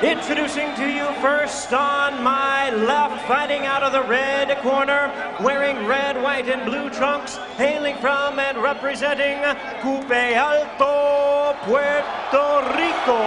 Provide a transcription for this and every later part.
Introducing to you first on my left, fighting out of the red corner, wearing red, white, and blue trunks, hailing from and representing Coupe Alto, Puerto Rico.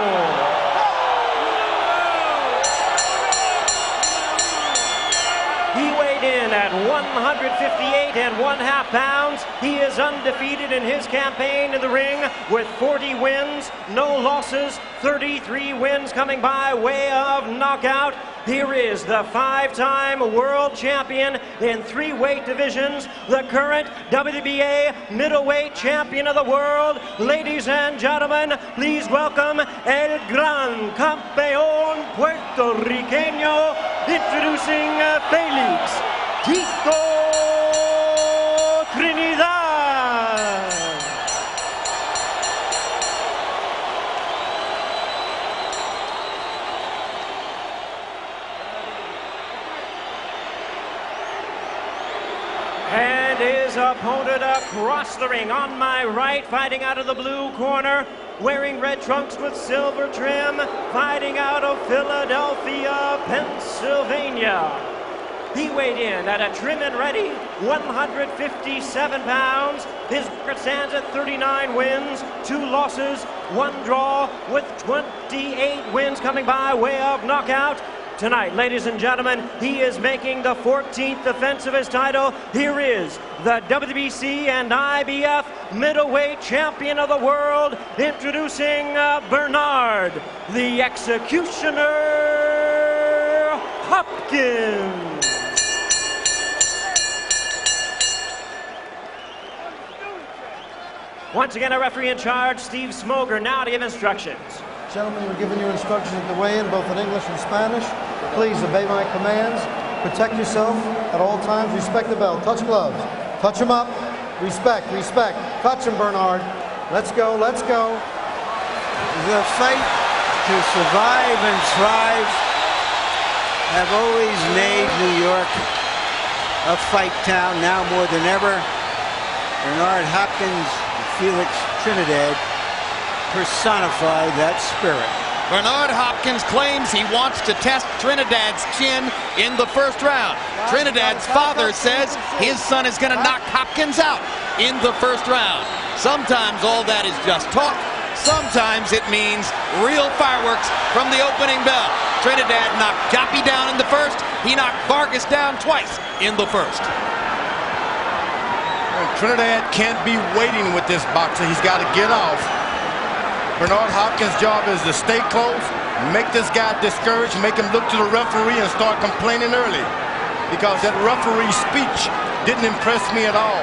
He weighed in at 158 1/2 pounds. He is undefeated in his campaign in the ring with 40 wins, no losses, 33 wins coming by way of knockout. Here is the 5-time world champion in 3 weight divisions, the current WBA middleweight champion of the world. Ladies and gentlemen, please welcome El Gran Campeón Puertorriqueño, introducing Felix Tito Trinidad. And his opponent across the ring on my right, fighting out of the blue corner, wearing red trunks with silver trim, fighting out of Philadelphia, Pennsylvania. He weighed in at a trim and ready 157 pounds. His record stands at 39 wins, 2 losses, 1 draw, with 28 wins coming by way of knockout. Tonight, ladies and gentlemen, he is making the 14th defense of his title. Here is the WBC and IBF middleweight champion of the world, introducing Bernard, the Executioner Hopkins. Once again, a referee in charge, Steve Smoger, now to give instructions. Gentlemen, we're giving you instructions at the weigh-in, both in English and Spanish. Please obey my commands. Protect yourself at all times. Respect the bell. Touch gloves. Touch them up. Respect, respect. Touch them, Bernard. Let's go, let's go. The fight to survive and thrive have always made New York a fight town, now more than ever. Bernard Hopkins and Felix Trinidad personify that spirit. Bernard Hopkins claims he wants to test Trinidad's chin in the first round. Trinidad's father says his son is going to knock Hopkins out in the first round. Sometimes all that is just talk. Sometimes it means real fireworks from the opening bell. Trinidad knocked Joppy down in the first. He knocked Vargas down twice in the first. Trinidad can't be waiting with this boxer. He's got to get off. Bernard Hopkins' job is to stay close, make this guy discouraged, make him look to the referee and start complaining early. Because that referee's speech didn't impress me at all.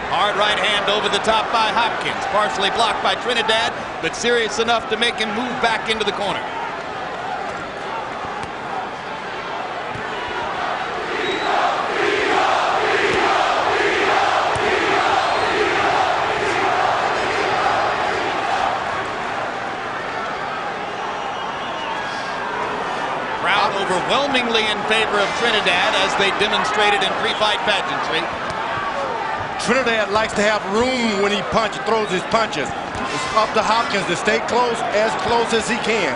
Hard right hand over the top by Hopkins, partially blocked by Trinidad, but serious enough to make him move back into the corner. Overwhelmingly in favor of Trinidad, as they demonstrated in pre-fight pageantry. Trinidad likes to have room when he throws his punches. It's up to Hopkins to stay close as he can.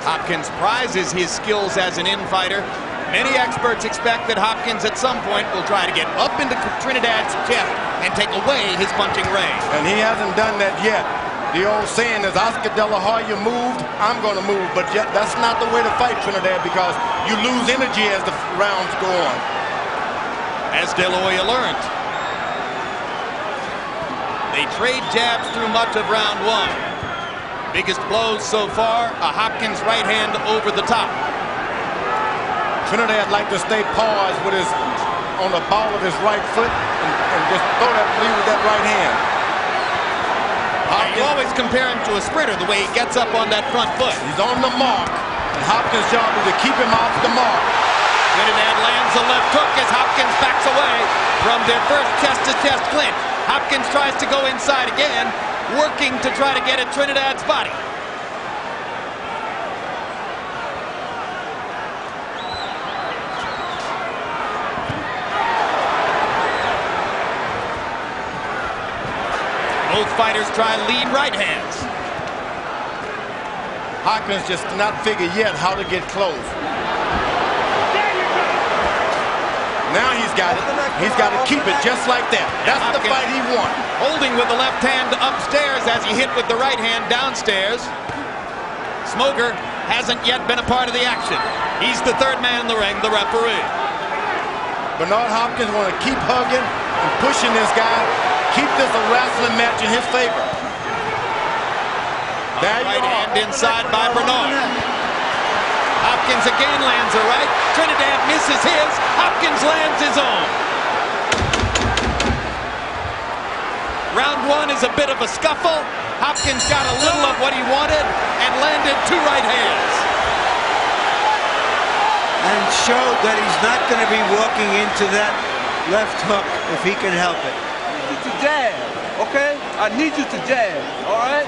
Hopkins prizes his skills as an infighter. Many experts expect that Hopkins at some point will try to get up into Trinidad's chest and take away his punching range. And he hasn't done that yet. The old saying is, Oscar De La Hoya moved, I'm going to move. But yet, that's not the way to fight Trinidad, because you lose energy as the rounds go on. As De La Hoya learned. They trade jabs through much of round 1. Biggest blows so far, a Hopkins right hand over the top. Trinidad like to stay paused with his on the ball of his right foot and just throw that lead with that right hand. You always compare him to a sprinter, the way he gets up on that front foot. He's on the mark, and Hopkins' job is to keep him off the mark. Trinidad lands a left hook as Hopkins backs away from their first chest-to-chest clinch. Hopkins tries to go inside again, working to try to get at Trinidad's body. Both fighters try lead right hands. Hopkins just not figured yet how to get close. Now he's got it. He's got to keep it just like that. That's the fight he won. Holding with the left hand upstairs as he hit with the right hand downstairs. Smoker hasn't yet been a part of the action. He's the third man in the ring, the referee. Bernard Hopkins want to keep hugging and pushing this guy. Keep this a wrestling match in his favor. There you Right are. hand inside by Bernard. Hopkins again lands a right. Trinidad misses his. Hopkins lands his own. Round one is a bit of a scuffle. Hopkins got a little of what he wanted and landed 2 right hands. And showed that he's not going to be walking into that left hook if he can help it. I need you to jab, okay? I need you to jab, all right?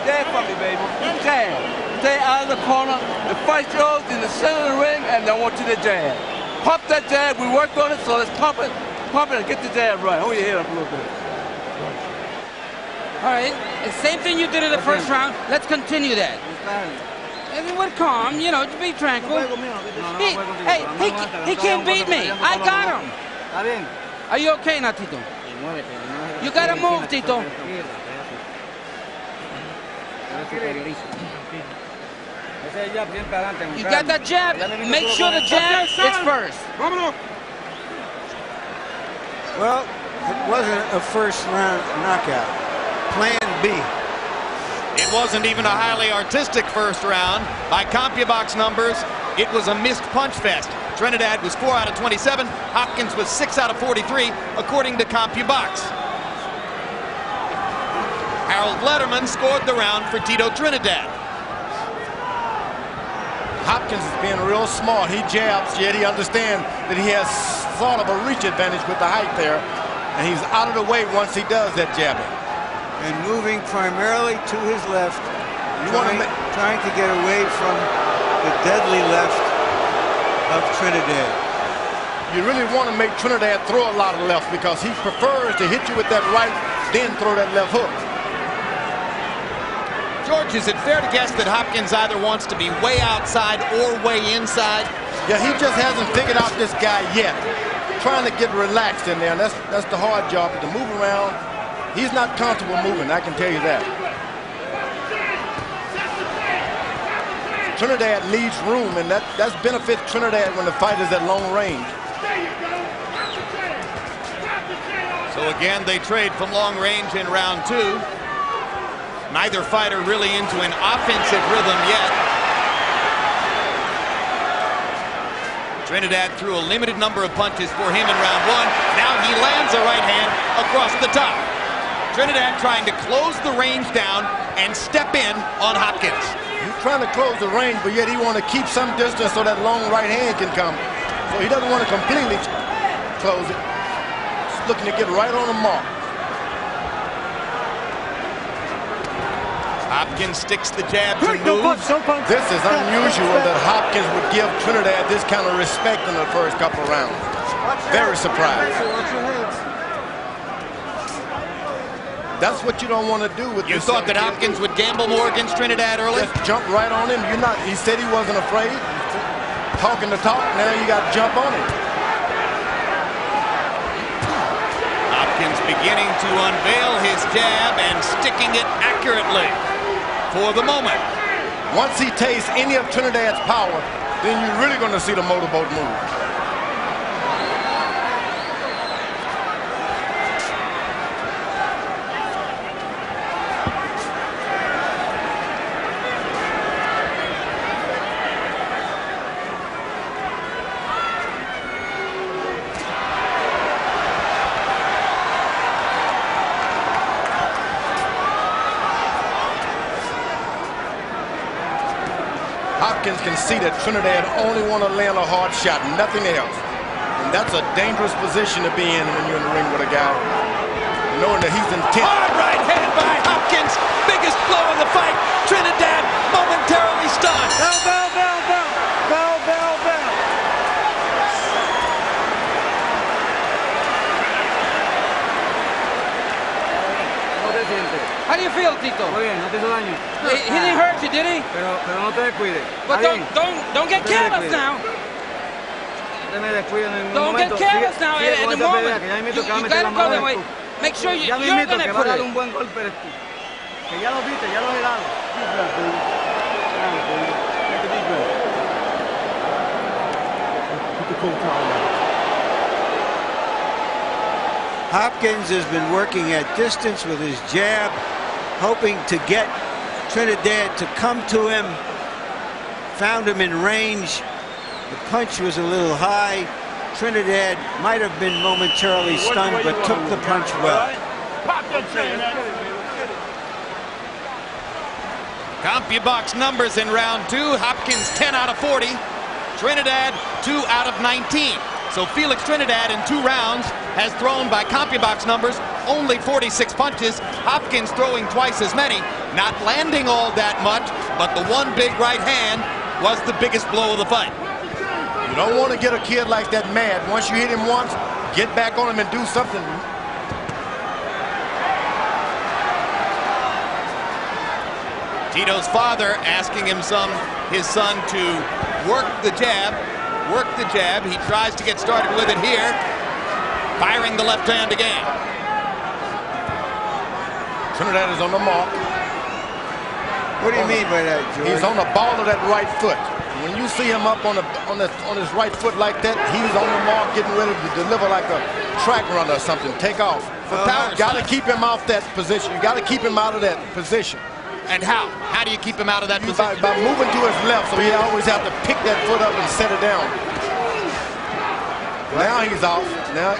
Jab for me, baby. Jab. Stay out of the corner. The fight yours in the center of the ring, and I want you to jab. Pump that jab. We worked on it, so let's pump it. Pump it and get the jab right. Hold your head up a little bit. All right, the same thing you did in the first round. Let's continue that. Everyone calm, you know, be tranquil. He can't beat me. I got him. Are you okay now, Tito? You gotta move, Tito. You got that jab. Make sure the jab is first. Well, it wasn't a first round knockout. Plan B. It wasn't even a highly artistic first round. By CompuBox numbers, it was a missed punch fest. Trinidad was 4 out of 27. Hopkins was 6 out of 43, according to CompuBox. Harold Letterman scored the round for Tito Trinidad. Hopkins is being real smart. He jabs, yet he understands that he has sort of a reach advantage with the height there. And he's out of the way once he does that jabbing. And moving primarily to his left, trying to get away from the deadly left of Trinidad. You really want to make Trinidad throw a lot of left because he prefers to hit you with that right, then throw that left hook. George, is it fair to guess that Hopkins either wants to be way outside or way inside? Yeah, he just hasn't figured out this guy yet. Trying to get relaxed in there, and that's the hard job, to move around. He's not comfortable moving, I can tell you that. Trinidad needs room, and that benefits Trinidad when the fight is at long range. So again, they trade from long range in round 2. Neither fighter really into an offensive rhythm yet. Trinidad threw a limited number of punches for him in round 1. Now he lands a right hand across the top. Trinidad trying to close the range down and step in on Hopkins. He's trying to close the range, but yet he wants to keep some distance so that long right hand can come. So he doesn't want to completely close it. He's looking to get right on the mark. Hopkins sticks the jabs and moves. This is unusual that Hopkins would give Trinidad this kind of respect in the first couple of rounds. Very surprised. That's what you don't want to do with You this. thought that Hopkins would gamble more against Trinidad early? Just jump right on him. He said he wasn't afraid. Talking the talk, now you got to jump on him. Hopkins beginning to unveil his jab and sticking it accurately for the moment. Once he tastes any of Trinidad's power, then you're really going to see the motorboat move. Hopkins can see that Trinidad only want to land a hard shot, nothing else. And that's a dangerous position to be in when you're in the ring with a guy, knowing that he's intent. Hard right hand by Hopkins. Biggest blow of the fight. Trinidad momentarily stunned. Bell, bell, bell, bell. Bell, bell, bell. How do you feel, Tito? He didn't hurt you, did he? But don't get careless now. Don't get careless now at the moment. You gotta go that way. Make sure you're gonna put it. Hopkins has been working at distance with his jab, hoping to get Trinidad to come to him. Found him in range. The punch was a little high. Trinidad might have been momentarily stunned, but took the punch well. CompuBox numbers in round 2. Hopkins 10 out of 40. Trinidad 2 out of 19. So Felix Trinidad in 2 rounds has thrown, by CompuBox numbers, only 46 punches. Hopkins throwing twice as many, not landing all that much, but the one big right hand was the biggest blow of the fight. You don't want to get a kid like that mad. Once you hit him once, get back on him and do something. Tito's father asking his son to work the jab. He tries to get started with it here, firing the left hand again. Trinidad is on the mark. What do you mean by that, George? He's on the ball of that right foot. When you see him up on his right foot like that, he's on the mark, getting ready to deliver like a track runner or something. Take off. Got to keep him off that position. You got to keep him out of that position. And how? How do you keep him out of that position? By moving to his left, so he always have to pick that foot up and set it down. Now he's off. Now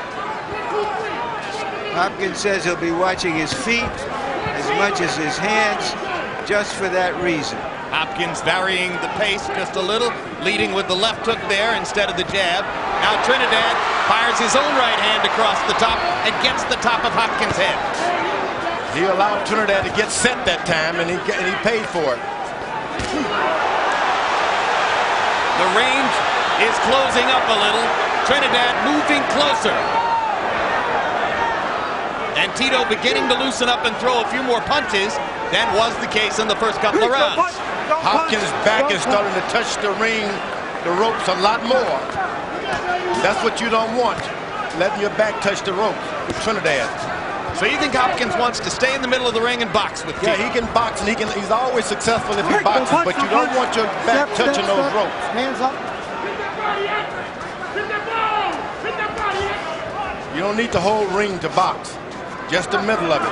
Hopkins says he'll be watching his feet as much as his hands, just for that reason. Hopkins varying the pace just a little, leading with the left hook there instead of the jab. Now Trinidad fires his own right hand across the top and gets the top of Hopkins' head. He allowed Trinidad to get set that time, and he paid for it. The range is closing up a little. Trinidad moving closer. And Tito beginning to loosen up and throw a few more punches than was the case in the first couple of rounds. Hopkins' back is starting to touch the ropes a lot more. That's what you don't want, letting your back touch the ropes with Trinidad. So you think Hopkins wants to stay in the middle of the ring and box with Tito? Yeah, he can box, and he's always successful if he boxes, but you don't want your back touching those ropes. Hands up. You don't need the whole ring to box, just the middle of it.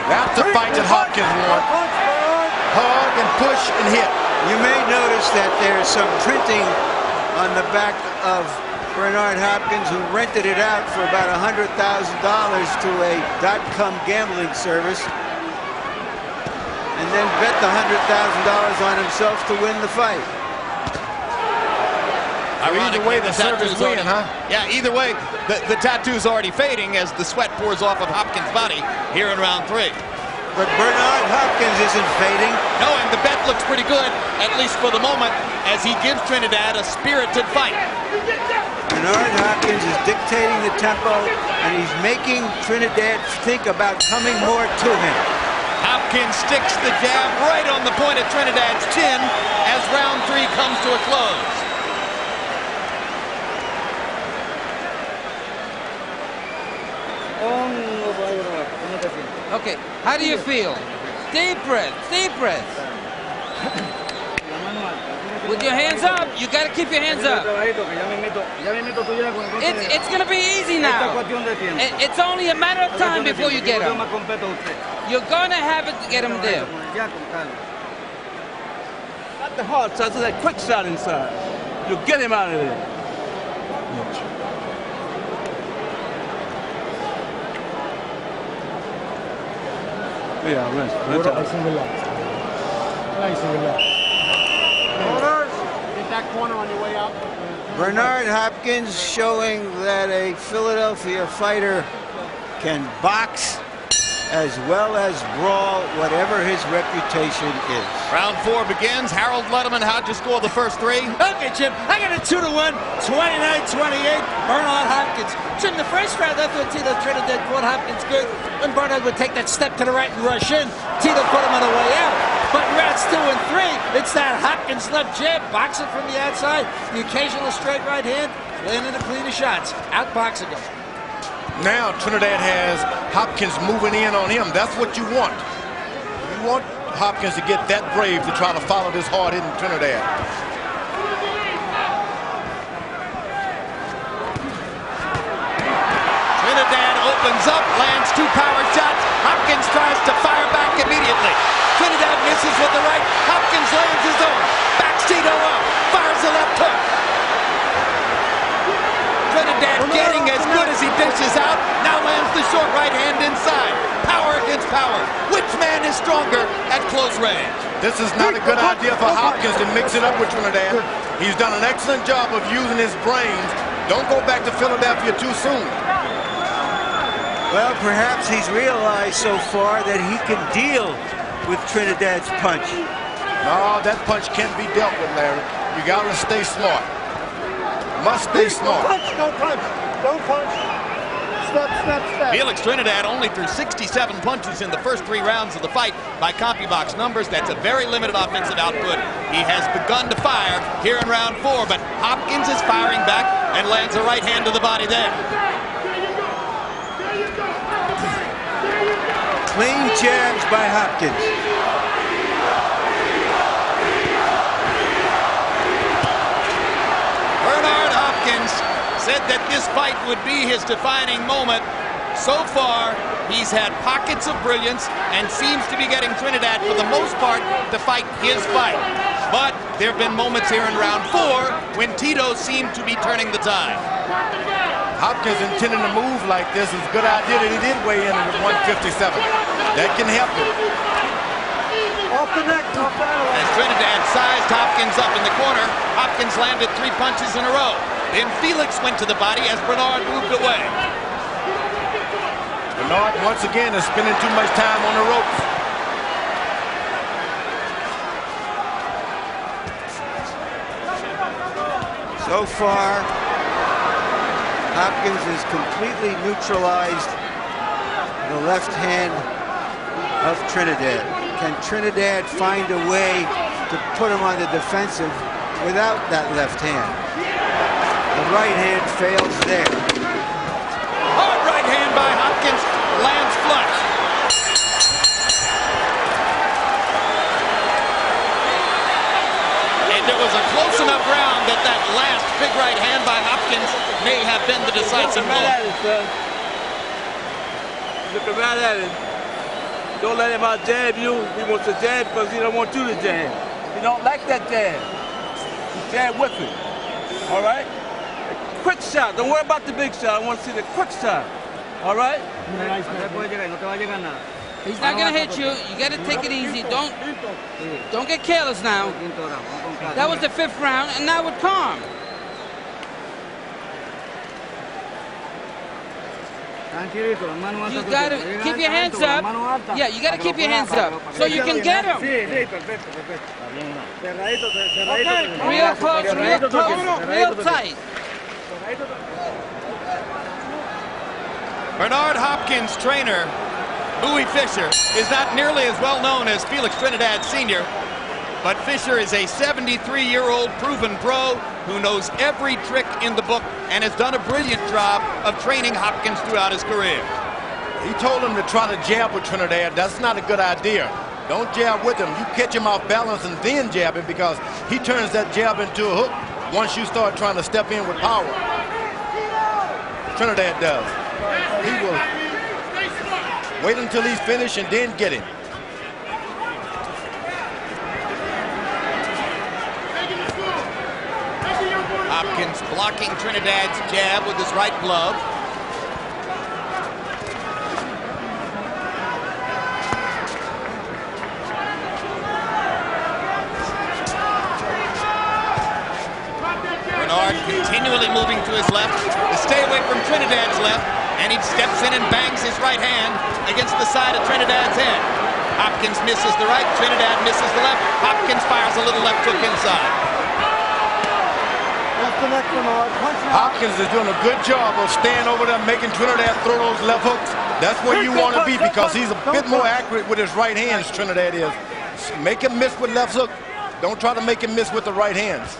That's the fight that Hopkins won. Hug and push and hit. You may notice that there's some printing on the back of Bernard Hopkins, who rented it out for about $100,000 to a .com gambling service, and then bet the $100,000 on himself to win the fight. Either way, the service win, huh? Yeah, either way, the tattoo's already fading as the sweat pours off of Hopkins' body here in round 3. But Bernard Hopkins isn't fading. No, and the bet looks pretty good, at least for the moment, as he gives Trinidad a spirited fight. Bernard Hopkins is dictating the tempo, and he's making Trinidad think about coming more to him. Hopkins sticks the jab right on the point of Trinidad's chin as round 3 comes to a close. Okay, how do you feel? Deep breath, deep breath. With your hands up, you got to keep your hands up. It's going to be easy now. It's only a matter of time before you get him. You're going to have it to get him there. Not the hard side, so that quick shot inside. You get him out of there. Yeah, rest. Get that corner on your way out. Bernard Hopkins showing that a Philadelphia fighter can box as well as brawl, whatever his reputation is. Round 4 begins. Harold Letterman, how'd you score the first 3? Okay, Jim, I got a 2-1, 29-28, Bernard Hopkins. Jim, the first round, I thought Tito Trinidad caught Hopkins good. When Bernard would take that step to the right and rush in, Tito put him on the way out. But in rounds 2 and 3, it's that Hopkins left jab, boxing from the outside, the occasional straight right hand, landing the cleaner shots, outboxing him. Now Trinidad has Hopkins moving in on him. That's what you want. You want Hopkins to get that brave to try to follow this hard-hitting Trinidad. Trinidad opens up, lands 2 power shots. Hopkins tries to fire back immediately. Trinidad misses with the right. Hopkins lands his own. Backs Tito up. Fires a left hook. Trinidad getting as good as he dishes out. Now lands the short right hand inside. Power against power. Which man is stronger at close range? This is not a good idea for Hopkins to mix it up with Trinidad. He's done an excellent job of using his brains. Don't go back to Philadelphia too soon. Well, perhaps he's realized so far that he can deal with Trinidad's punch. No, that punch can't be dealt with, Larry. You gotta stay smart. Must stay smart. Don't punch. Don't punch. Step, step, step. Felix Trinidad only threw 67 punches in the first 3 rounds of the fight by CompuBox numbers. That's a very limited offensive output. He has begun to fire here in round 4, but Hopkins is firing back and lands a right hand to the body there. Clean jabs by Hopkins. Bernard Hopkins said that this fight would be his defining moment. So far, he's had pockets of brilliance and seems to be getting Trinidad, for the most part, to fight his fight. But there have been moments here in round 4 when Tito seemed to be turning the tide. Hopkins intending to move like this is a good idea that he did weigh in at 157. That can help him. Off the neck, off the elbow. As Trinidad sized Hopkins up in the corner, Hopkins landed 3 punches in a row. Then Felix went to the body as Bernard moved away. Bernard, once again, is spending too much time on the ropes. So far, Hopkins has completely neutralized the left hand of Trinidad. Can Trinidad find a way to put him on the defensive without that left hand? The right hand fails there. Hard right hand by Hopkins, lands flush. And it was a close enough round that that last big right hand by Hopkins may have been the decisive blow. Looking right at him. Don't let him out jab you. He wants to jab because he don't want you to jab. He don't like that jab. You jab with him. All right? A quick shot. Don't worry about the big shot. I want to see the quick shot. All right? He's not gonna hit you. You gotta take it easy. Don't get careless now. That was the 5th round, and now with calm. You gotta keep your hands up. Yeah, you gotta keep your hands up so you can get him. Real close, real tight. Bernard Hopkins' trainer, Louis Fisher, is not nearly as well known as Felix Trinidad Sr., but Fisher is a 73-year-old proven pro who knows every trick in the book and has done a brilliant job of training Hopkins throughout his career. He told him to try to jab with Trinidad. That's not a good idea. Don't jab with him. You catch him off balance and then jab him, because he turns that jab into a hook once you start trying to step in with power. Trinidad does. He will wait until he's finished and then get him. Hopkins blocking Trinidad's jab with his right glove. Bernard continually moving to his left to stay away from Trinidad's left And he steps in and bangs his right hand against the side of Trinidad's head. Hopkins misses the right, Trinidad misses the left. Hopkins fires a little left hook inside. Hopkins is doing a good job of staying over there, making Trinidad throw those left hooks. That's where you want to be because he's a bit more accurate with his right hands, Trinidad is. Make him miss with left hook. Don't try to make him miss with the right hands.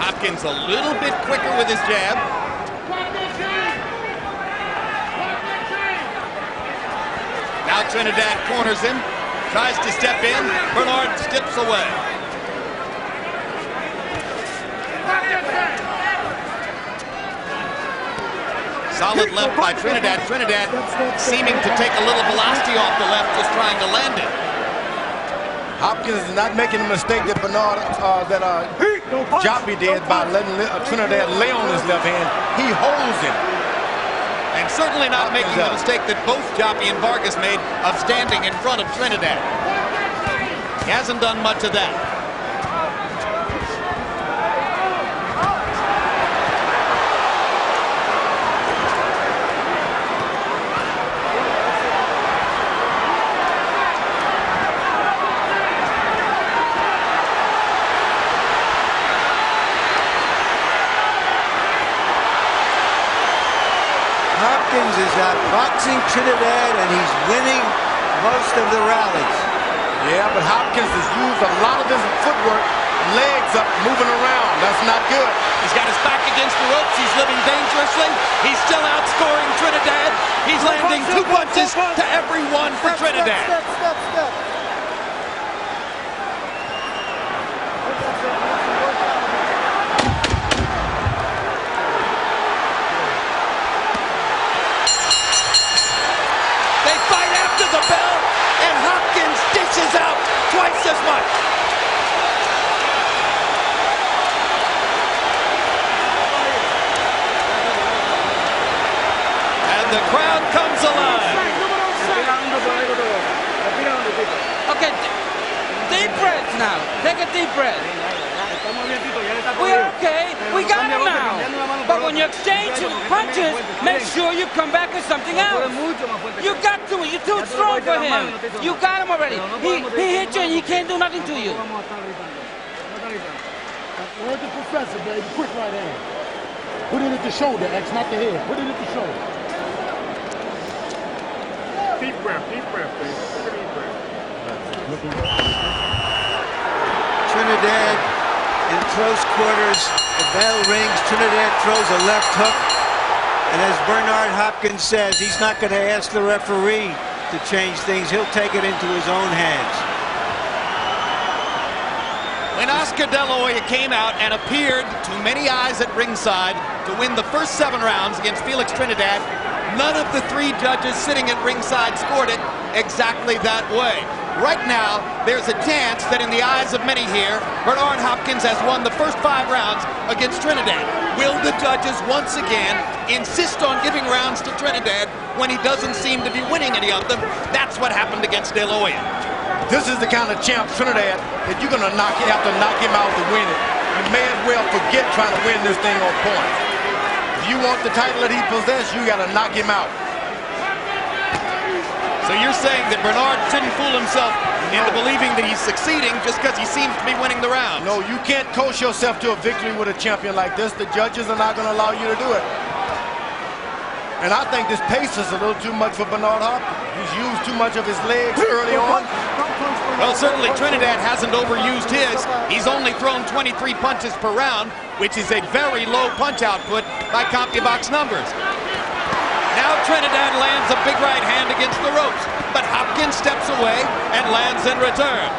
Hopkins a little bit quicker with his jab. Now Trinidad corners him, tries to step in. Bernard steps away. Solid left by Trinidad. Trinidad seeming to take a little velocity off the left, just trying to land it. Hopkins is not making the mistake that Bernard, Joppy did by letting Trinidad lay on his left hand. He holds him. And certainly not making the mistake that both Joppy and Vargas made of standing in front of Trinidad. He hasn't done much of that. Hopkins is outboxing Trinidad, and he's winning most of the rallies. Yeah, but Hopkins has used a lot of his footwork, legs up, moving around. That's not good. He's got his back against the ropes. He's living dangerously. He's still outscoring Trinidad. He's landing 2 punches to every one for Trinidad. Step. The bell, and Hopkins dishes out twice as much. And the crowd comes alive. Okay, deep breath now. Take a deep breath. We're okay. We got him now. But when you exchange punches, make sure you come back with something else. You got to. You're too strong for him. You got him already. He hit you and he can't do nothing to you. Where's the professor, baby? Quick right hand. Put it at the shoulder, X, not the head. Put it at the shoulder. Deep breath, baby. Deep breath. Trinidad in close quarters. The bell rings. Trinidad throws a left hook. And as Bernard Hopkins says, he's not going to ask the referee to change things. He'll take it into his own hands. When Oscar De La Hoya came out and appeared to many eyes at ringside to win the first 7 rounds against Felix Trinidad, none of the 3 judges sitting at ringside scored it exactly that way. Right now, there's a chance that in the eyes of many here, Bernard Hopkins has won the first 5 rounds against Trinidad. Will the judges once again insist on giving rounds to Trinidad when he doesn't seem to be winning any of them? That's what happened against De La Hoya. This is the kind of champ, Trinidad, that you're going to have to knock him out to win it. You may as well forget trying to win this thing on points. If you want the title that he possessed, you got to knock him out. So you're saying that Bernard shouldn't fool himself into believing that he's succeeding just because he seems to be winning the round? No, you can't coach yourself to a victory with a champion like this. The judges are not going to allow you to do it. And I think this pace is a little too much for Bernard Hopkins. He's used too much of his legs early on. Well, certainly Trinidad hasn't overused his. He's only thrown 23 punches per round, which is a very low punch output by CompuBox numbers. Now Trinidad lands a big right hand against the ropes, but Hopkins steps away and lands in return.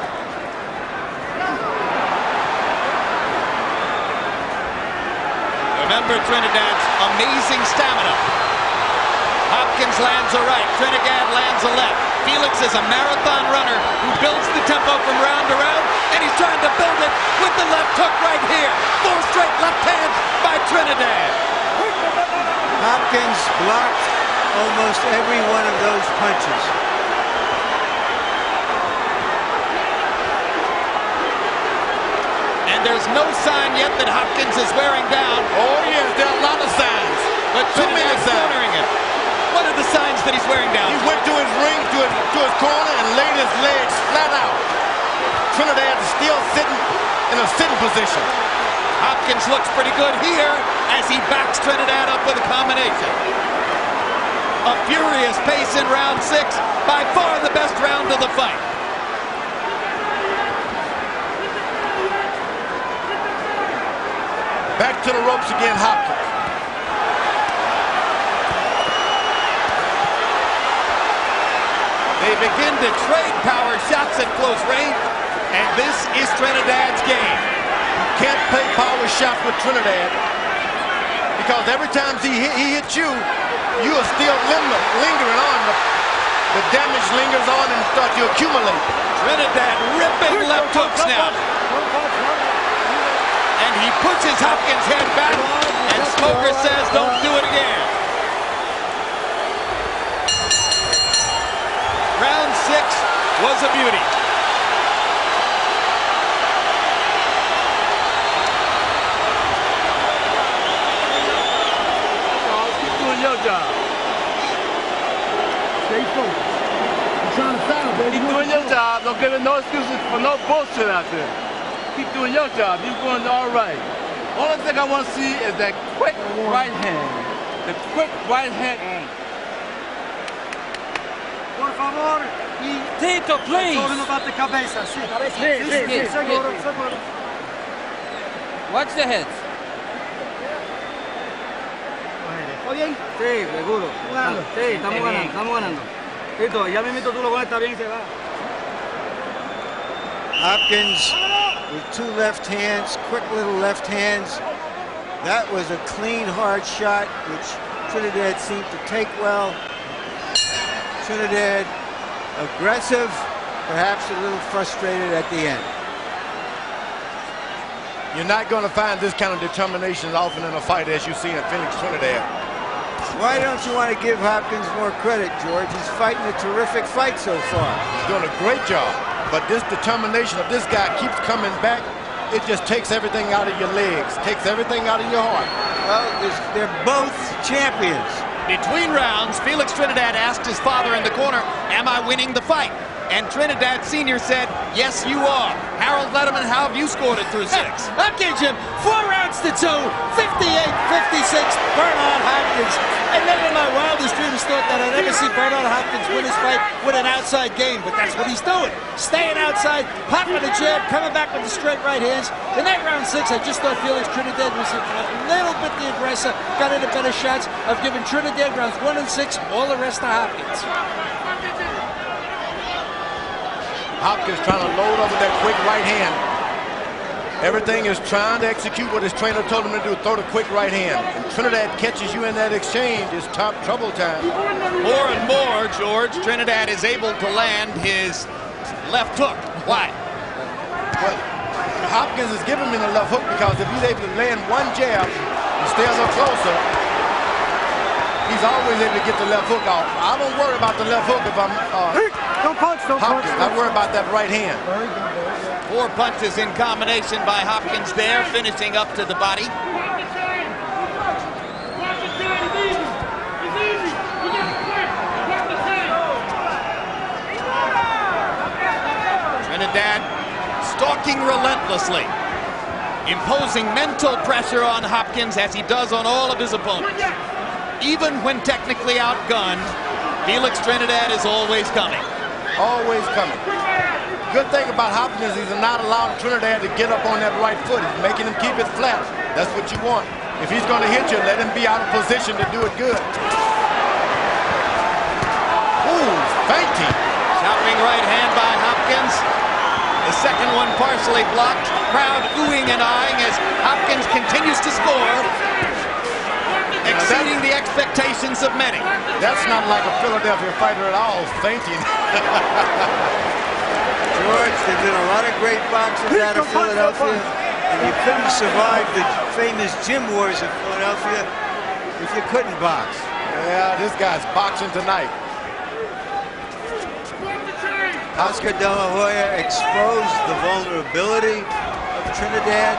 Remember Trinidad's amazing stamina. Hopkins lands a right, Trinidad lands a left. Felix is a marathon runner who builds the tempo from round to round, and he's trying to build it with the left hook right here. 4 straight left hands by Trinidad. Hopkins blocked almost every one of those punches. And there's no sign yet that Hopkins is wearing down. Oh, yes, there are a lot of signs. But Too many Trinidad's signs. cornering him. What are the signs that he's wearing down? He went to his ring, to his corner, and laid his legs flat out. Trinidad is still sitting in a sitting position. Hopkins looks pretty good here as he backs Trinidad up with a combination. A furious pace in round 6, by far the best round of the fight. Back to the ropes again, Hopkins. They begin to trade power shots at close range, and this is Trinidad's game. Can't play power shots with Trinidad because every time he hits you, you are still lingering on. The damage lingers on and starts to accumulate. Trinidad ripping left hooks now. And he pushes Hopkins' head back, and Smoker says, don't do it again. Round 6 was a beauty. Keep doing your job. Stay focused. You're trying to foul, baby. Keep doing your job. Don't give it no excuses for no bullshit out there. Keep doing your job. You're going all right. Only thing I want to see is that quick right hand. The quick right hand. Por favor. Tito, please. bate cabeza. Sí, cabeza. Sí, seguro, seguro. Watch the heads. ¿Todo bien? Sí, seguro. Sí, estamos ganando. Tito, ya mismito tú lo pones, está bien, se va. Hopkins with 2 left hands, quick little left hands. That was a clean, hard shot, which Trinidad seemed to take well. Trinidad aggressive, perhaps a little frustrated at the end. You're not going to find this kind of determination often in a fight as you see in Felix Trinidad. Why don't you want to give Hopkins more credit, George? He's fighting a terrific fight so far. He's doing a great job. But this determination of this guy keeps coming back. It just takes everything out of your legs, takes everything out of your heart. Well, they're both champions. Between rounds, Felix Trinidad asked his father in the corner, am I winning the fight? And Trinidad Sr. said, yes, you are. Harold Letterman, how have you scored it through 6? I'll give him 4 rounds to 2, 58-56, Bernard Hopkins. I never in my wildest dreams thought that I'd ever see Bernard Hopkins win his fight with an outside game, but that's what he's doing. Staying outside, popping the jab, coming back with the straight right hands. In that round 6, I just thought Felix Trinidad was a little bit the aggressor, got into better shots. I've given Trinidad rounds 1 and 6, all the rest to Hopkins. Hopkins trying to load up with that quick right hand. Everything is trying to execute what his trainer told him to do, throw the quick right hand. And Trinidad catches you in that exchange, it's top trouble time. More and more, George, Trinidad is able to land his left hook. Why? Well, Hopkins is giving him the left hook because if he's able to land one jab and stay a little closer, he's always able to get the left hook off. I don't worry about the left hook if I'm Don't punch, don't Hopkins. punch. I worry about that right hand. 4 punches in combination by Hopkins there, finishing up to the body. Trinidad stalking relentlessly, imposing mental pressure on Hopkins as he does on all of his opponents. Even when technically outgunned, Felix Trinidad is always coming. Always coming. Good thing about Hopkins is he's not allowing Trinidad to get up on that right foot. He's making him keep it flat. That's what you want. If he's going to hit you, let him be out of position to do it good. Ooh, fainting. Chopping right hand by Hopkins. The second one partially blocked. Crowd oohing and eyeing as Hopkins continues to score, exceeding the expectations of many. That's not like a Philadelphia fighter at all, fainting. George, there's been a lot of great boxers out of Philadelphia, and you couldn't survive the famous gym wars of Philadelphia if you couldn't box. Yeah, this guy's boxing tonight. Oscar De La Hoya exposed the vulnerability of Trinidad.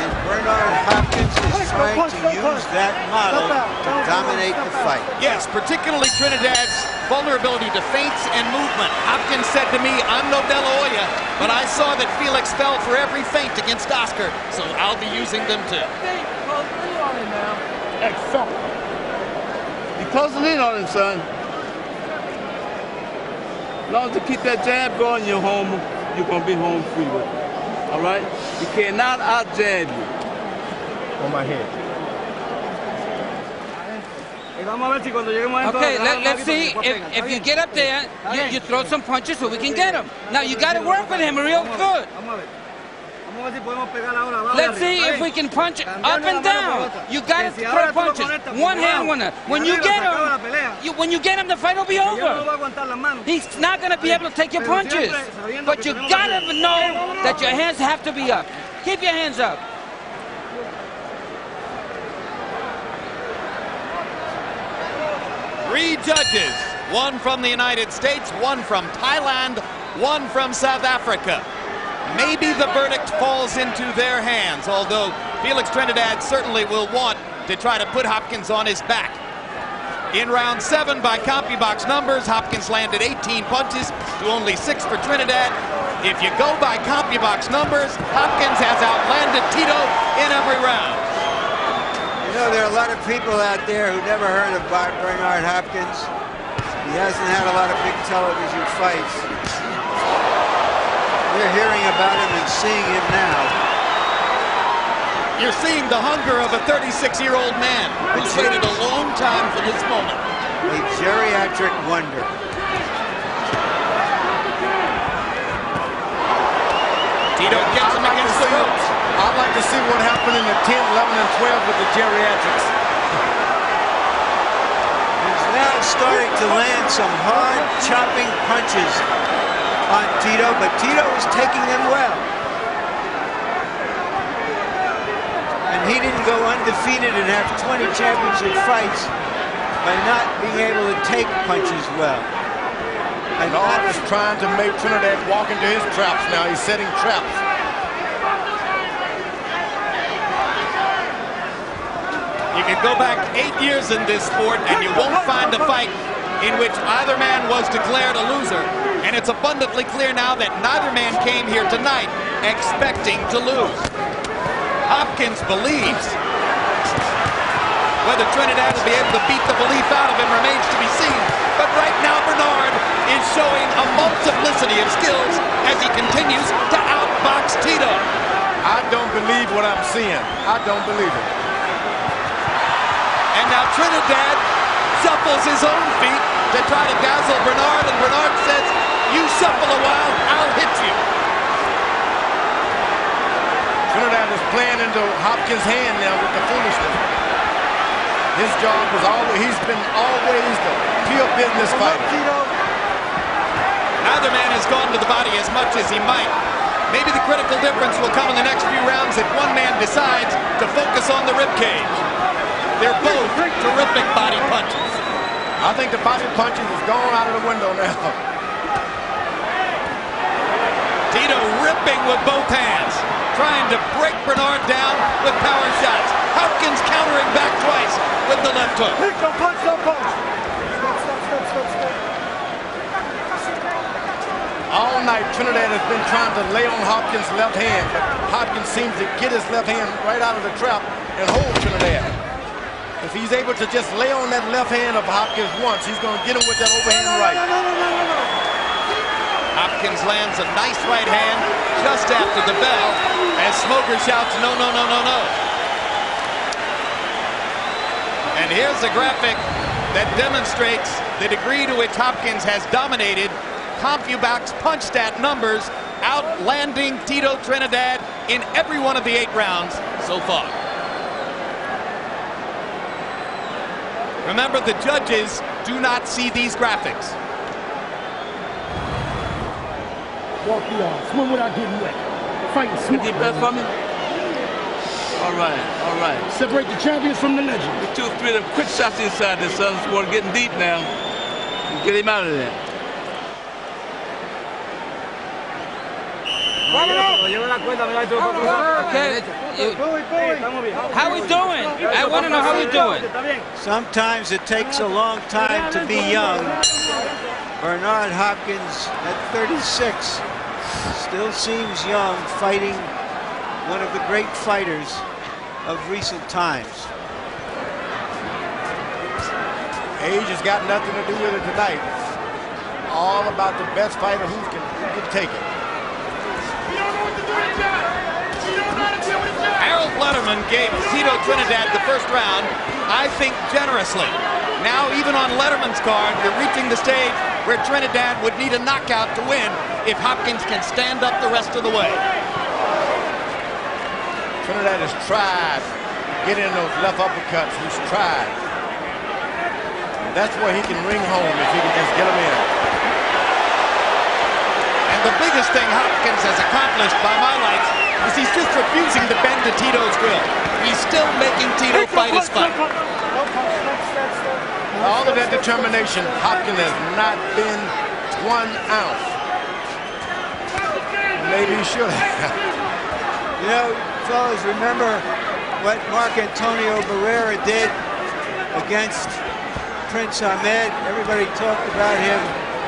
And Bernard Hopkins is trying to use that model to dominate the fight. Yes, particularly Trinidad's vulnerability to feints and movement. Hopkins said to me, I'm no De La Hoya, but I saw that Felix fell for every feint against Oscar, so I'll be using them too. You close the lead on him, son. As long as you keep that jab going, you're gonna be home free with it. All right? You cannot out-jab you. On my head. Okay, let's see. If you get up there, you throw some punches so we can get him. Now, you got to work with him real good. Let's see if we can punch up and down. You got to throw punches. One hand winner. When you get him, the fight will be over. He's not going to be able to take your punches. But you got to know that your hands have to be up. Keep your hands up. Three judges, one from the United States, one from Thailand, one from South Africa. Maybe the verdict falls into their hands, although Felix Trinidad certainly will want to try to put Hopkins on his back. In round 7, by CompuBox numbers, Hopkins landed 18 punches to only 6 for Trinidad. If you go by CompuBox numbers, Hopkins has outlanded Tito in every round. You know, there are a lot of people out there who never heard of Bernard Hopkins. He hasn't had a lot of big television fights. We're hearing about him and seeing him now. You're seeing the hunger of a 36-year-old man who's waited a long time for this moment. A geriatric wonder. Tito gets him against the ropes. I'd like to see what happened in the 10, 11, and 12 with the geriatrics. He's now starting to land some hard chopping punches on Tito, but Tito is taking them well. And he didn't go undefeated and have 20 championship fights by not being able to take punches well. And Bernard is trying to make Trinidad walk into his traps now. He's setting traps. You can go back 8 years in this sport and you won't find a fight in which either man was declared a loser. And it's abundantly clear now that neither man came here tonight expecting to lose. Hopkins believes. Whether Trinidad will be able to beat the belief out of him remains to be seen. But right now, Bernard is showing a multiplicity of skills as he continues to outbox Tito. I don't believe what I'm seeing. I don't believe it. And now Trinidad shuffles his own feet to try to dazzle Bernard, and Bernard says, you shuffle a while, I'll hit you. Trinidad is playing into Hopkins' hand now with the foolishness. His job was always, he's been always the pure business fighter. Neither man has gone to the body as much as he might. Maybe the critical difference will come in the next few rounds if one man decides to focus on the ribcage. They're both terrific body punches. I think the body punches is gone out of the window now. Tito ripping with both hands, trying to break Bernard down with power shots. Hopkins countering back twice with the left hook. All night, Trinidad has been trying to lay on Hopkins' left hand, but Hopkins seems to get his left hand right out of the trap and hold Trinidad. If he's able to just lay on that left hand of Hopkins once, he's going to get him with that overhand right. Hopkins lands a nice right hand just after the bell as Smoker shouts, no, no, no, no, no. And here's a graphic that demonstrates the degree to which Hopkins has dominated CompuBox punch stat numbers, outlanding Tito Trinidad in every one of the 8 rounds so far. Remember, the judges do not see these graphics. Walk the yard. Swim without getting wet. Fight smart. Deep breath for me. All right, all right. Separate the champions from the legends. 2 or 3 of them quick shots inside this son. We're getting deep now. Get him out of there. Okay. How we doing? I want to know how we doing. Sometimes it takes a long time to be young. Bernard Hopkins at 36 still seems young, fighting one of the great fighters of recent times. Age has got nothing to do with it tonight. All about the best fighter who can take it. Harold Letterman gave Tito Trinidad the first round, I think, generously. Now, even on Letterman's card, you're reaching the stage where Trinidad would need a knockout to win if Hopkins can stand up the rest of the way. Trinidad has tried to get in those left uppercuts. He's tried. And that's where he can ring home if he can just get them in. And the biggest thing Hopkins has accomplished by my lights is he's just refusing to bend to Tito's will. He's still making Tito fight his fight. All of that determination, Hopkins has not been 1 ounce. Maybe he should have. You know, fellas, remember what Mark Antonio Barrera did against Prince Ahmed? Everybody talked about him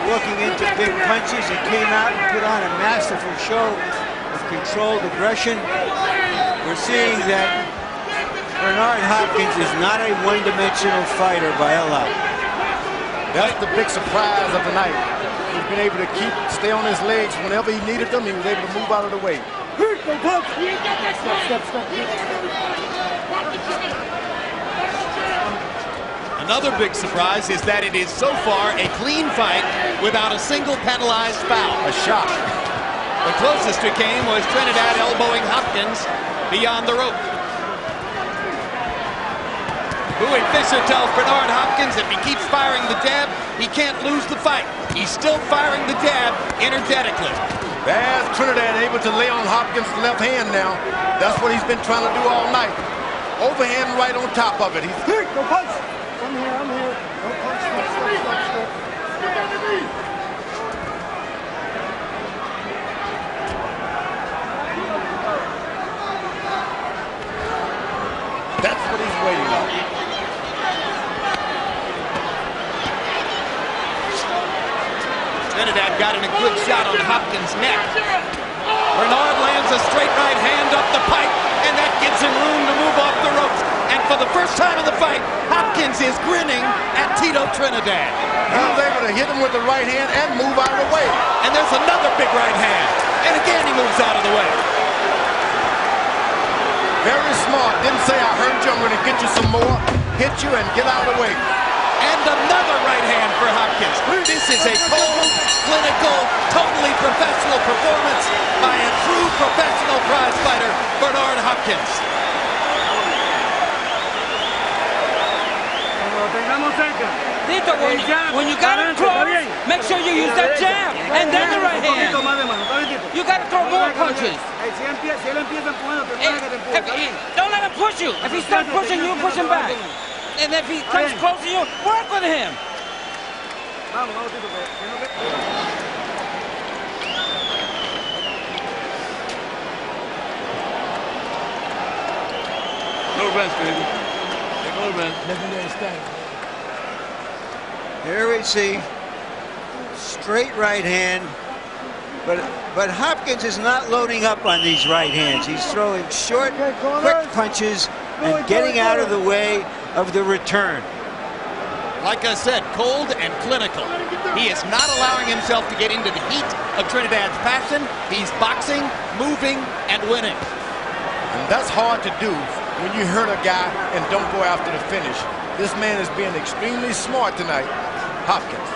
walking into big punches. He came out and put on a masterful show of controlled aggression. We're seeing that Bernard Hopkins is not a one-dimensional fighter by a lot. That's the big surprise of the night. He's been able to stay on his legs whenever he needed them. He was able to move out of the way. Another big surprise is that it is so far a clean fight without a single penalized foul. A shot. The closest it came was Trinidad elbowing Hopkins beyond the rope. Bowie Fischer tells Bernard Hopkins if he keeps firing the jab, he can't lose the fight. He's still firing the jab energetically. There's Trinidad able to lay on Hopkins' left hand now. That's what he's been trying to do all night. Overhand right on top of it. He's No punch. I'm here. No punch. Stop. Get on the knee. That's what he's waiting on. Trinidad got in a good shot on Hopkins' neck. Bernard lands a straight right hand up the pipe, and that gives him room to move off the ropes. And for the first time in the fight, Hopkins is grinning at Tito Trinidad. He was able to hit him with the right hand and move out of the way. And there's another big right hand. And again, he moves out of the way. Very smart. Didn't say, I heard you, I'm going to get you some more. Hit you and get out of the way. And another right hand for Hopkins. This is a cold, clinical, totally professional performance by a true professional prize fighter, Bernard Hopkins. Tito, when you got him close, make sure you use that jab and then the right hand. You got to throw more punches. Don't let him push you. If he starts pushing you, push him back. And if he comes close to you, work with him. No rest, baby. No rest. Here we see straight right hand, but Hopkins is not loading up on these right hands. He's throwing short, quick punches and getting out of the way of the return. Like I said, cold and clinical. He is not allowing himself to get into the heat of Trinidad's passion. He's boxing, moving, and winning. And that's hard to do when you hurt a guy and don't go after the finish. This man is being extremely smart tonight, Hopkins.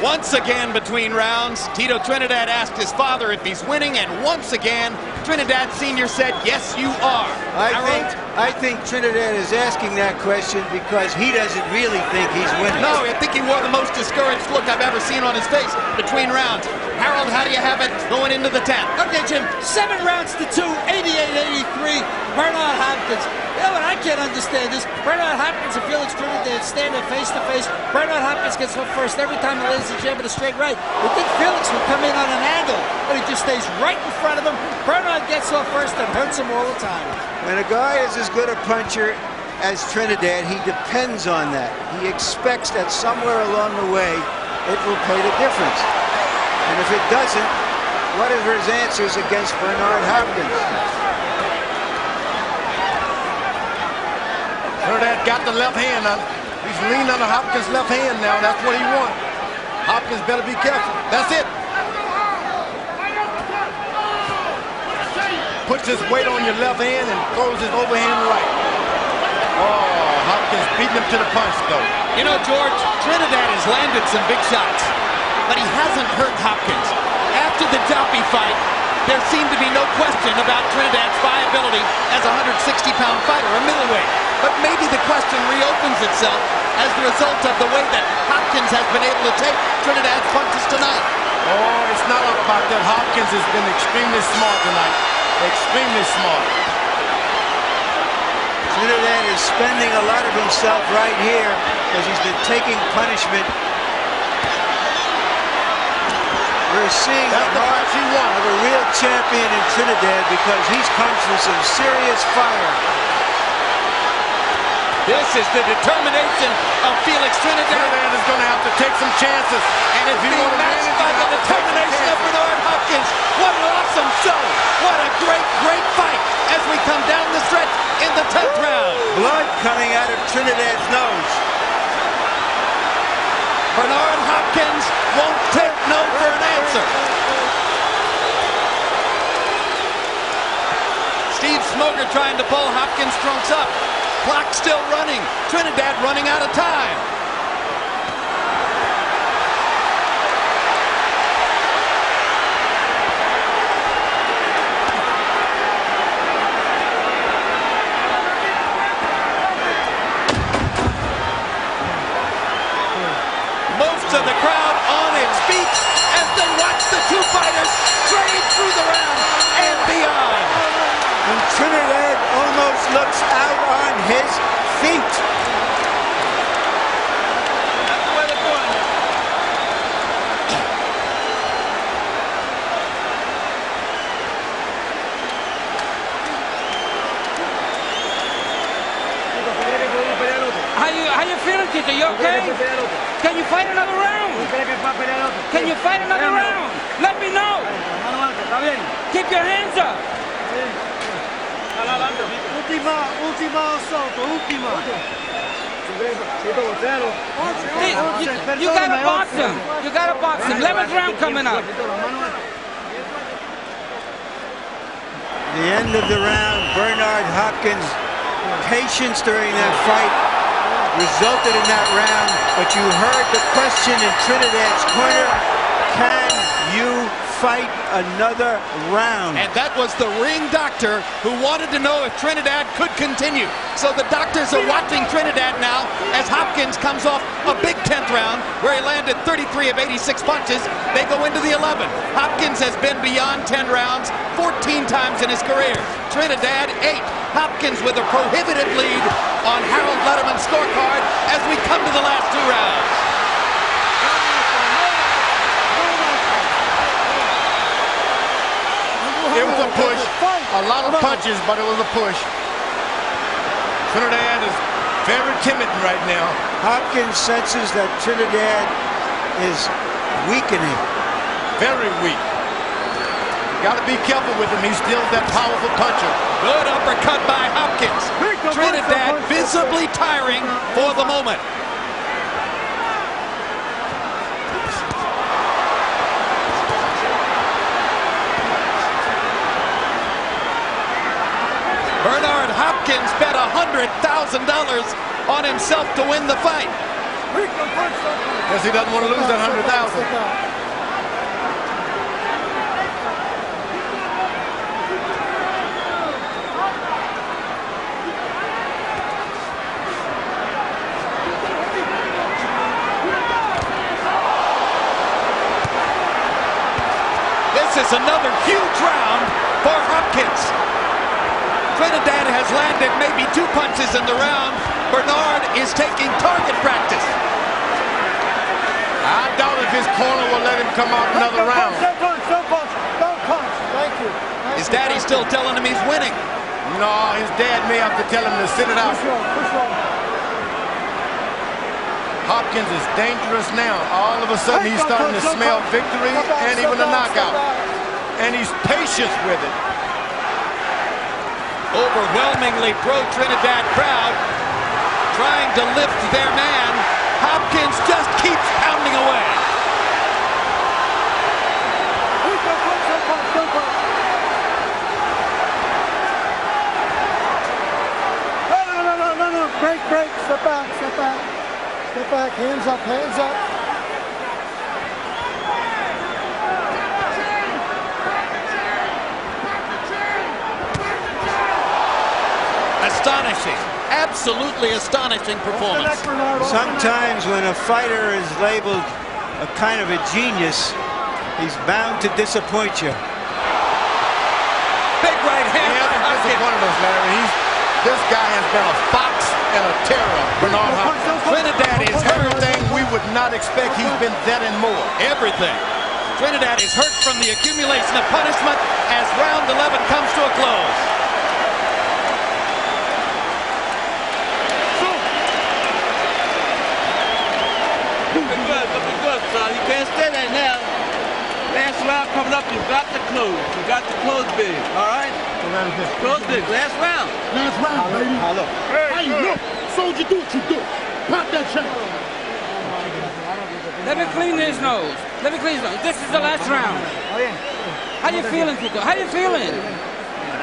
Once again between rounds, Tito Trinidad asked his father if he's winning, and once again, Trinidad Sr. said, yes, you are. I think Trinidad is asking that question because he doesn't really think he's winning. No, I think he wore the most discouraged look I've ever seen on his face between rounds. Harold, how do you have it going into the 10th? Okay, Jim, 7 rounds to 2, 88-83, Bernard Hopkins. You know what, I can't understand this. Bernard Hopkins and Felix Trinidad standing face to face. Bernard Hopkins gets off first every time he lands the jab with a straight right. You think Felix would come in on an angle, but he just stays right in front of him. Bernard gets off first and hurts him all the time. When a guy is as good a puncher as Trinidad, he depends on that. He expects that somewhere along the way it will pay the difference. And if it doesn't, what are his answers against Bernard Hopkins? Trinidad got the left hand on. He's leaning on the Hopkins' left hand now. That's what he wants. Hopkins better be careful. That's it. Puts his weight on your left hand and throws his overhand right. Oh, Hopkins beating him to the punch, though. You know, George, Trinidad has landed some big shots, but he hasn't hurt Hopkins. After the Joppy fight, there seemed to be no question about Trinidad's viability as a 160-pound fighter, a middleweight. But maybe the question reopens itself as the result of the way that Hopkins has been able to take Trinidad's punches tonight. Oh, it's not all about that. Hopkins has been extremely smart tonight. Extremely smart. Trinidad is spending a lot of himself right here as he's been taking punishment. We're seeing the heart of a real champion in Trinidad because he's come through some serious fire. This is the determination of Felix Trinidad. Trinidad is going to have to take some chances. And it's being matched by the determination of Bernard Hopkins. What an awesome show. What a great, great fight as we come down the stretch in the 10th round. Blood coming out of Trinidad's nose. Bernard Hopkins won't take no for an answer. Steve Smoger trying to pull Hopkins' trunks up. Clock still running. Trinidad running out of time. Most of the crowd on its feet as they watch the two fighters trade through the round and beyond. And Trinidad almost looks out on his feet. How you feeling, Tito? You okay? Can you fight another round? Can you fight another round? Let me know. Keep your hands up. You gotta box him. You gotta box him. 11th round coming up. The end of the round, Bernard Hopkins' patience during that fight resulted in that round, but you heard the question in Trinidad's corner: can you fight another round? And that was the ring doctor who wanted to know if Trinidad could continue. So the doctors are watching Trinidad now as Hopkins comes off a big 10th round where he landed 33 of 86 punches. They go into the 11th. Hopkins has been beyond 10 rounds 14 times in his career. Trinidad 8. Hopkins with a prohibitive lead on Harold Letterman's scorecard as we come to the last 2 rounds. It was a push. A lot of punches, but it was a push. Trinidad is very timid right now. Hopkins senses that Trinidad is weakening. Very weak. Got to be careful with him. He's still that powerful puncher. Good uppercut by Hopkins. Trinidad visibly tiring for the moment. Bernard Hopkins bet $100,000 on himself to win the fight. Guess he doesn't want to lose that $100,000. This is another huge round for Hopkins. Trinidad has landed maybe 2 punches in the round. Bernard is taking target practice. I doubt if his corner will let him come out another round. Don't punch. Thank you. His daddy's still telling him he's winning. No, his dad may have to tell him to sit it out. Hopkins is dangerous now. All of a sudden, he's starting to smell victory and even a knockout. And he's patient with it. Overwhelmingly pro-Trinidad crowd trying to lift their man. Hopkins just keeps pounding away. No. Break. Step back. Hands up. Astonishing. Absolutely astonishing performance. Sometimes when a fighter is labeled a kind of a genius, he's bound to disappoint you. Big right hand. He hasn't disappointed us, Larry. This guy has been a fox and a terror, Bernard Hopkins. Trinidad is hurt. Everything we would not expect, he's been that and more. Everything. Trinidad is hurt from the accumulation of punishment as round 11 comes to a close. Looking good, son. You can't stay there now. Last round coming up, you got to close. You got to close big, all right? Close big, last round. Last round, baby. Hello. Hey, look. Soldier, do what you do. Pop that check. Let me clean his nose. This is the last round. How you feeling, Tito? How you feeling?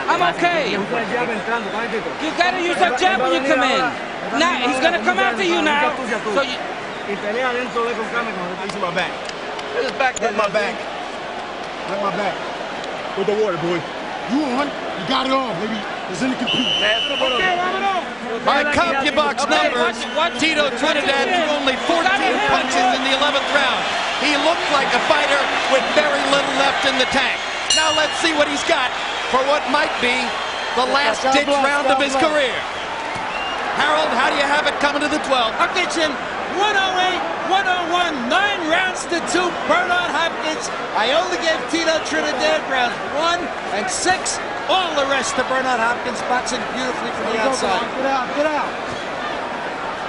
I'm okay. You gotta use that jab when you come in. Now, he's gonna come after you now. So you... This is back there. Let my back. With the water, boy. You on? You got it on, baby. There's any compete. By CompuBox numbers, Tito Trinidad threw only 14 punches in the 11th round. He looked like a fighter with very little left in the tank. Now let's see what he's got for what might be the last-ditch round of his career. Harold, how do you have it coming to the 12th? Hopkins, 108, 101, 9 rounds to 2. Bernard Hopkins. I only gave Tito Trinidad rounds 1 and 6. All the rest to Bernard Hopkins, boxing beautifully from the outside. Get out.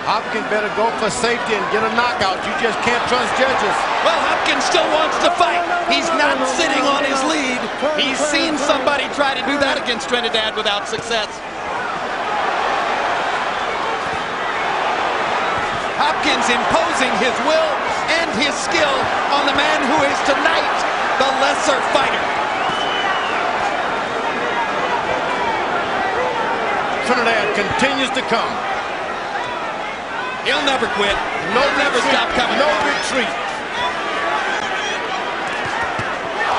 Hopkins better go for safety and get a knockout. You just can't trust judges. Well, Hopkins still wants to fight. He's not sitting on his lead. He's seen somebody try to do that against Trinidad without success. Hopkins imposing his will and his skill on the man who is tonight the lesser fighter. Trinidad continues to come. He'll never quit. He'll never stop coming. No retreat.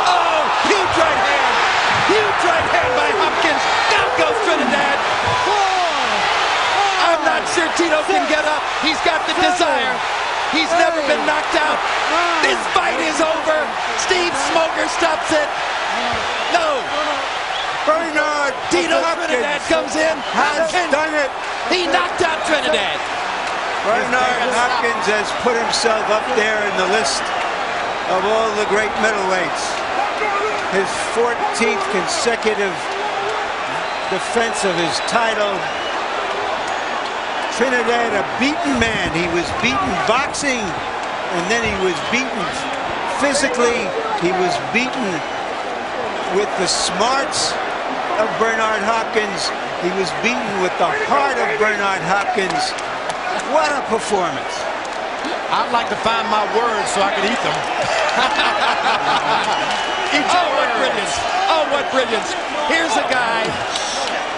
Oh, huge right hand. Huge right hand by Hopkins. Down goes Trinidad. I'm not sure Tito can get up. He's got the desire. He's never been knocked out. This fight is over. Steve Smoker stops it. No. Bernard Tito Trinidad comes in. has done it. He knocked out Trinidad. Bernard Hopkins has put himself up there in the list of all the great middleweights. His 14th consecutive defense of his title. Trinidad, a beaten man. He was beaten boxing, and then he was beaten physically. He was beaten with the smarts of Bernard Hopkins. He was beaten with the heart of Bernard Hopkins. What a performance. I'd like to find my words so I could eat them. Oh, what brilliance. Oh, what brilliance. Here's a guy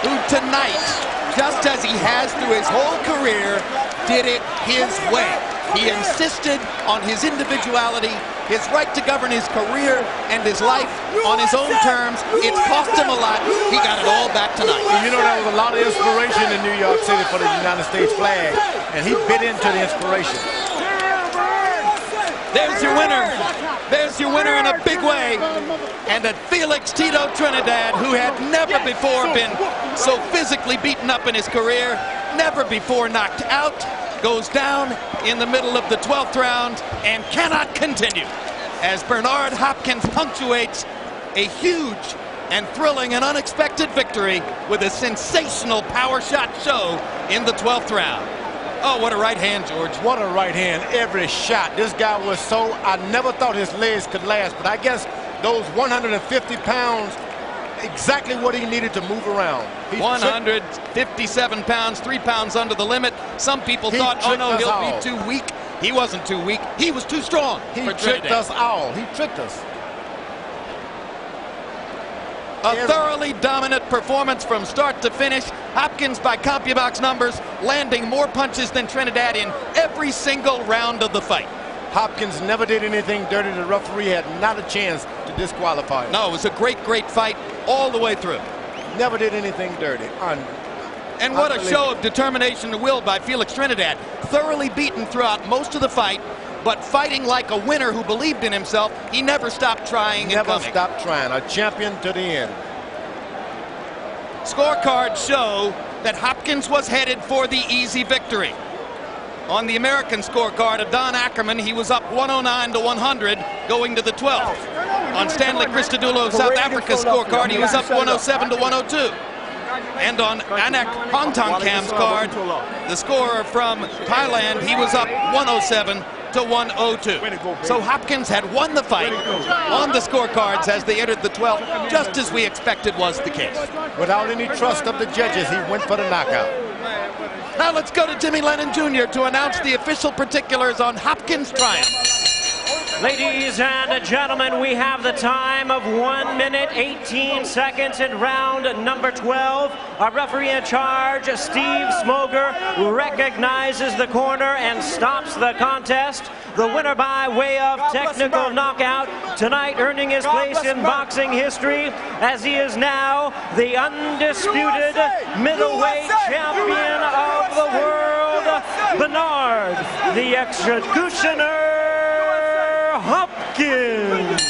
who tonight, just as he has through his whole career, did it his way. He insisted on his individuality, his right to govern his career and his life on his own terms. It's cost him a lot. He got it all back tonight. You know, there was a lot of inspiration in New York City for the United States flag, and he bit into the inspiration. There's your winner. There's your winner in a big big way, and that Felix Tito Trinidad, who had never before been so physically beaten up in his career, never before knocked out, goes down in the middle of the 12th round and cannot continue, as Bernard Hopkins punctuates a huge and thrilling and unexpected victory with a sensational power shot show in the 12th round. Oh, what a right hand, George. What a right hand. Every shot. This guy was so, I never thought his legs could last, but I guess those 150 pounds, exactly what he needed to move around. 157 pounds, 3 pounds under the limit. Some people thought, oh no, he'll be too weak. He wasn't too weak. He was too strong. He tricked us all. He tricked us. A thoroughly dominant performance from start to finish. Hopkins, by CompuBox numbers, landing more punches than Trinidad in every single round of the fight. Hopkins never did anything dirty. The referee had not a chance to disqualify him. No, it was a great, great fight all the way through. Never did anything dirty. And what a show of determination and will by Felix Trinidad. Thoroughly beaten throughout most of the fight, but fighting like a winner who believed in himself. He never stopped trying and coming. Never stopped trying. A champion to the end. Scorecards show that Hopkins was headed for the easy victory. On the American scorecard of Don Ackerman, he was up 109 to 100 going to the 12th. On Stanley Christodoulou of South Africa's scorecard, he was up 107 to 102. And on Anak Pongtongkam's card, the scorer from Thailand, he was up 107 to 102. So Hopkins had won the fight on the scorecards as they entered the 12th, just as we expected was the case. Without any trust of the judges, he went for the knockout. Now let's go to Jimmy Lennon Jr. to announce the official particulars on Hopkins' triumph. Ladies and gentlemen, we have the time of 1 minute 18 seconds in round number 12. Our referee in charge, Steve Smoger, recognizes the corner and stops the contest. The winner by way of technical knockout tonight, earning his place in boxing history as he is now the undisputed middleweight champion of the world, Bernard, the Executioner Hopkins.